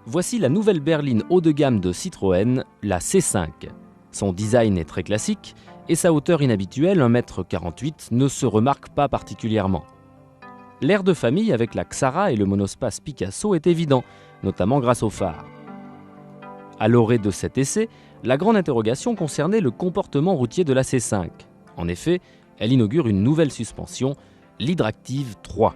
Voici la nouvelle berline haut de gamme de Citroën, la C5. Son design est très classique et sa hauteur inhabituelle, 1,48 m, ne se remarque pas particulièrement. L'air de famille avec la Xara et le monospace Picasso est évident, notamment grâce au phare. À l'orée de cet essai, la grande interrogation concernait le comportement routier de la C5. En effet, elle inaugure une nouvelle suspension, l'Hydractive 3.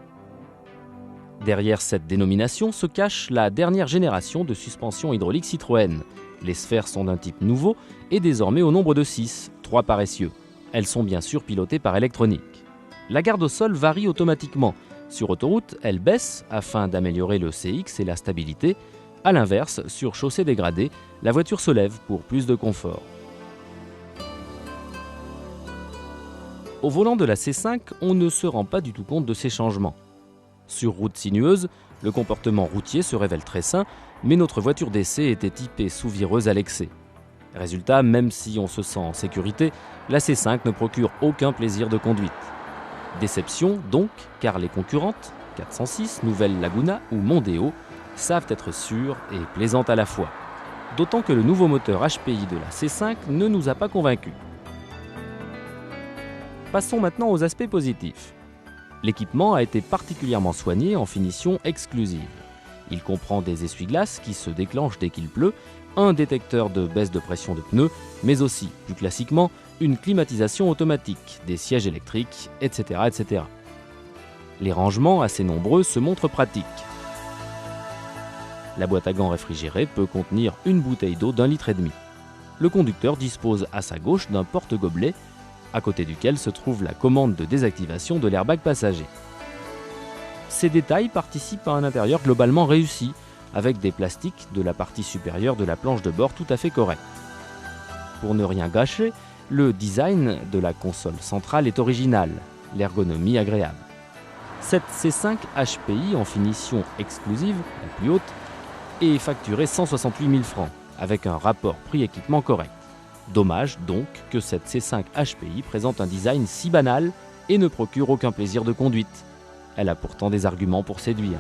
Derrière cette dénomination se cache la dernière génération de suspension hydraulique Citroën. Les sphères sont d'un type nouveau et désormais au nombre de 6, 3 par essieu. Elles sont bien sûr pilotées par électronique. La garde au sol varie automatiquement. Sur autoroute, elle baisse afin d'améliorer le CX et la stabilité. A l'inverse, sur chaussée dégradée, la voiture se lève pour plus de confort. Au volant de la C5, on ne se rend pas du tout compte de ces changements. Sur route sinueuse, le comportement routier se révèle très sain, mais notre voiture d'essai était typée sous-vireuse à l'excès. Résultat, même si on se sent en sécurité, la C5 ne procure aucun plaisir de conduite. Déception donc, car les concurrentes, 406, Nouvelle Laguna ou Mondeo, savent être sûres et plaisantes à la fois. D'autant que le nouveau moteur HPI de la C5 ne nous a pas convaincus. Passons maintenant aux aspects positifs. L'équipement a été particulièrement soigné en finition exclusive. Il comprend des essuie-glaces qui se déclenchent dès qu'il pleut, un détecteur de baisse de pression de pneus, mais aussi, plus classiquement, une climatisation automatique, des sièges électriques, etc., etc. Les rangements, assez nombreux, se montrent pratiques. La boîte à gants réfrigérée peut contenir une bouteille d'eau d'1,5 litre. Le conducteur dispose à sa gauche d'un porte-gobelet, à côté duquel se trouve la commande de désactivation de l'airbag passager. Ces détails participent à un intérieur globalement réussi, avec des plastiques de la partie supérieure de la planche de bord tout à fait corrects. Pour ne rien gâcher, le design de la console centrale est original, l'ergonomie agréable. Cette C5 HPI en finition exclusive, la plus haute, est facturée 168 000 francs, avec un rapport prix-équipement correct. Dommage donc que cette C5 HPI présente un design si banal et ne procure aucun plaisir de conduite. Elle a pourtant des arguments pour séduire.